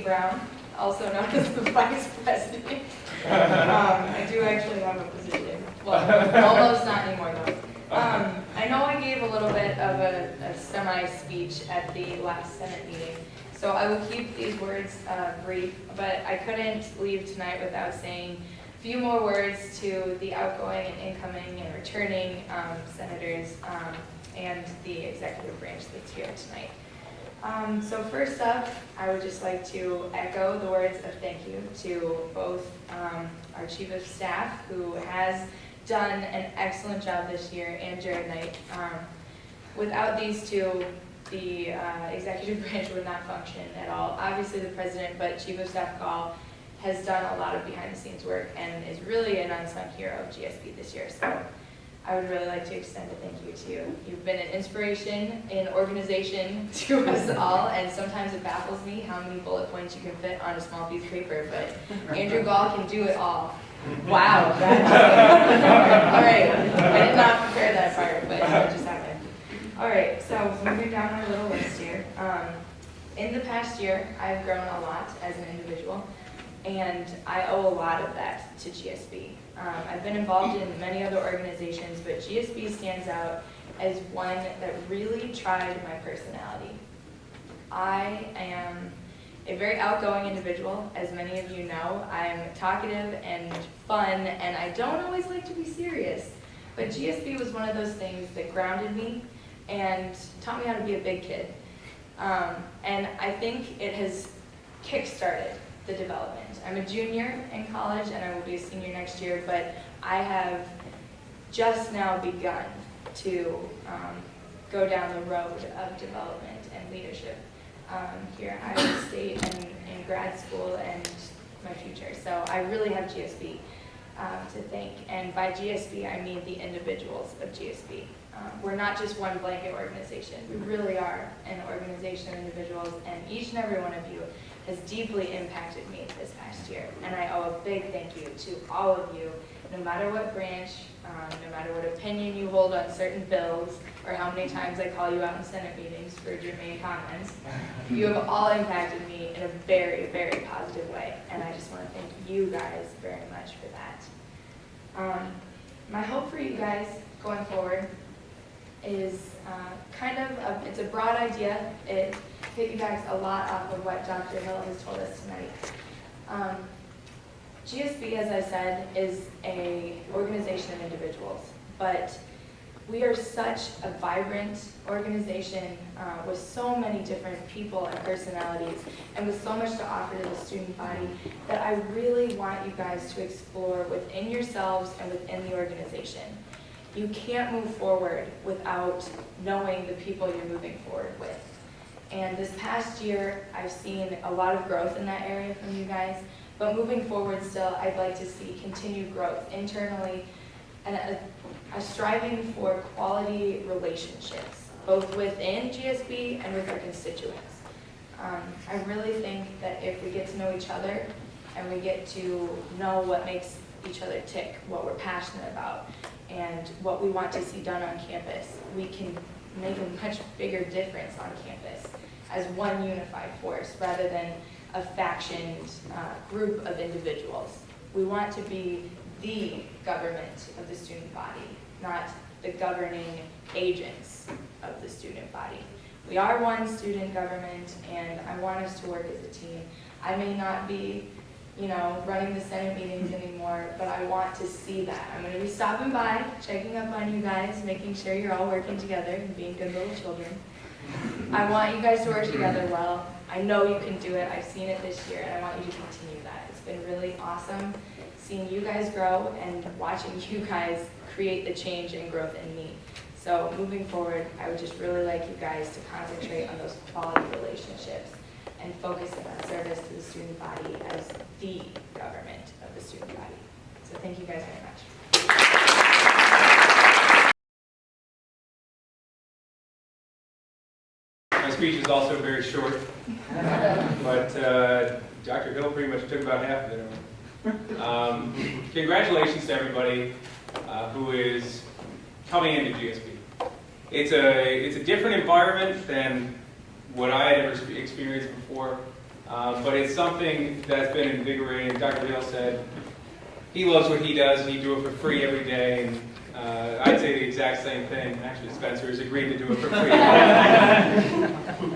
Brown, also known as the Vice President. I do actually have a position. Well, almost not anymore though. I know I gave a little bit of a semi-speech at the last Senate meeting, so I will keep these words brief, but I couldn't leave tonight without saying a few more words to the outgoing and incoming and returning senators and the executive branch that's here tonight. So first up, I would just like to echo the words of thank you to both our Chief of Staff, who has done an excellent job this year, and Jared Knight. Without these two, the executive branch would not function at all. Obviously the President, but Chief of Staff Gall has done a lot of behind-the-scenes work and is really an unsung hero of GSB this year. So I would really like to extend a thank you to you. You've been an inspiration in organization to us all, and sometimes it baffles me how many bullet points you can fit on a small piece of paper, but Andrew Gall can do it all. Wow. All right, I did not prepare that part, but it just happened. All right, so moving down our little list here. In the past year, I've grown a lot as an individual, and I owe a lot of that to GSB. I've been involved in many other organizations, but GSB stands out as one that really tried my personality. I am a very outgoing individual, as many of you know. I'm talkative and fun, and I don't always like to be serious. But GSB was one of those things that grounded me and taught me how to be a big kid. And I think it has kick-started the development. I'm a junior in college, and I will be a senior next year, but I have just now begun to go down the road of development and leadership here at Iowa State and in grad school and my future. So I really have GSB to thank, and by GSB I mean the individuals of GSB. We're not just one blanket organization. We really are an organization of individuals, and each and every one of you has deeply impacted me this past year. And I owe a big thank you to all of you, no matter what branch, no matter what opinion you hold on certain bills, or how many times I call you out in Senate meetings for germane comments. You have all impacted me in a very, very positive way, and I just want to thank you guys very much for that. My hope for you guys going forward is it's a broad idea. It piggybacks a lot off of what Dr. Hill has told us tonight. GSB, as I said, is an organization of individuals, but we are such a vibrant organization with so many different people and personalities, and with so much to offer to the student body, that I really want you guys to explore within yourselves and within the organization. You can't move forward without knowing the people you're moving forward with. And this past year, I've seen a lot of growth in that area from you guys, but moving forward still, I'd like to see continued growth internally and a striving for quality relationships, both within GSB and with our constituents. I really think that if we get to know each other and we get to know what makes each other tick, what we're passionate about, and what we want to see done on campus, we can make a much bigger difference on campus as one unified force rather than a factioned group of individuals. We want to be the government of the student body, not the governing agents of the student body. We are one student government, and I want us to work as a team. I may not be, running the Senate meetings anymore, but I want to see that. I'm going to be stopping by, checking up on you guys, making sure you're all working together and being good little children. I want you guys to work together well. I know you can do it. I've seen it this year, and I want you to continue that. It's been really awesome seeing you guys grow and watching you guys create the change and growth in me. So moving forward, I would just really like you guys to concentrate on those quality relationships and focus on service to the student body as the government of the student body. So thank you guys very much. My speech is also very short, but Dr. Hill pretty much took about half of it. Congratulations to everybody who is coming into GSB. It's a different environment than what I had ever experienced before. But it's something that's been invigorating. Dr. Hill said he loves what he does, and he'd do it for free every day. And I'd say the exact same thing. Actually, Spencer has agreed to do it for free.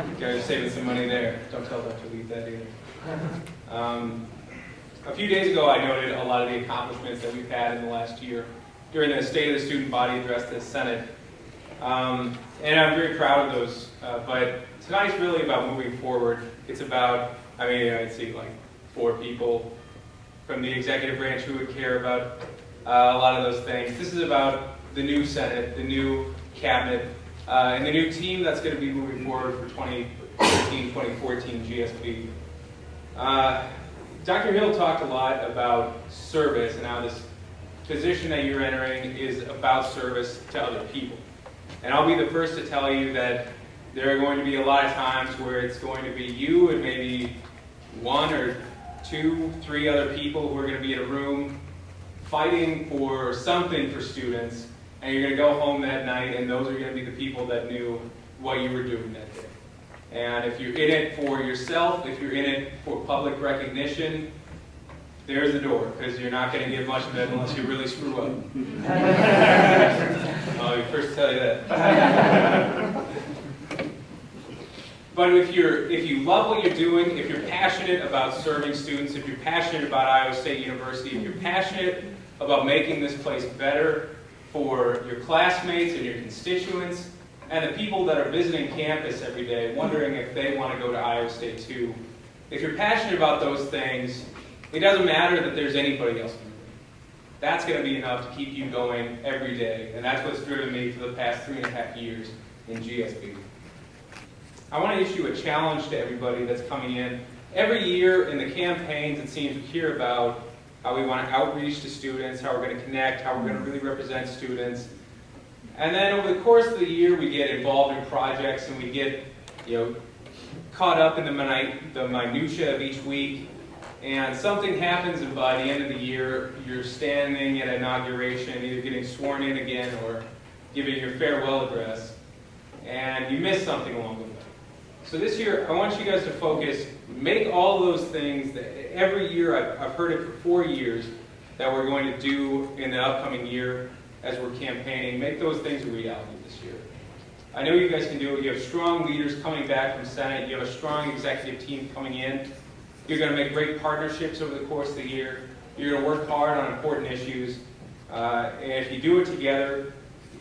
You guys are saving some money there. Don't tell Dr. Lee that either. A few days ago, I noted a lot of the accomplishments that we've had in the last year during the State of the Student Body address to the Senate. And I'm very proud of those. But tonight's really about moving forward. It's about, I'd see like 4 people from the executive branch who would care about a lot of those things. This is about the new Senate, the new cabinet, and the new team that's going to be moving forward for 2013-2014 GSB. Dr. Hill talked a lot about service and how this position that you're entering is about service to other people. And I'll be the first to tell you that there are going to be a lot of times where it's going to be you and maybe 1 or 2, 3 other people who are going to be in a room fighting for something for students, and you're going to go home that night, and those are going to be the people that knew what you were doing that day. And if you're in it for yourself, if you're in it for public recognition, there's the door, because you're not going to get much of it unless you really screw up. I'll be first to tell you that. But if you love what you're doing, if you're passionate about serving students, if you're passionate about Iowa State University, if you're passionate about making this place better for your classmates and your constituents, and the people that are visiting campus every day, wondering if they want to go to Iowa State too, if you're passionate about those things, it doesn't matter that there's anybody else in the room. That's going to be enough to keep you going every day, and that's what's driven me for the past 3.5 years in GSB. I want to issue a challenge to everybody that's coming in. Every year in the campaigns, it seems we hear about how we want to outreach to students, how we're going to connect, how we're going to really represent students. And then over the course of the year, we get involved in projects and we get, caught up in the minutia of each week. And something happens, and by the end of the year, you're standing at inauguration, either getting sworn in again or giving your farewell address, and you miss something along the way. So this year, I want you guys to focus, make all those things that every year, I've heard it for 4 years, that we're going to do in the upcoming year as we're campaigning, make those things a reality this year. I know you guys can do it. You have strong leaders coming back from Senate. You have a strong executive team coming in. You're going to make great partnerships over the course of the year. You're going to work hard on important issues. And if you do it together,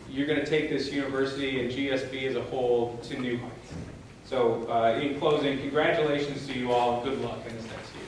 you're going to take this university and GSB as a whole to new heights. So in closing, congratulations to you all and good luck in this next year.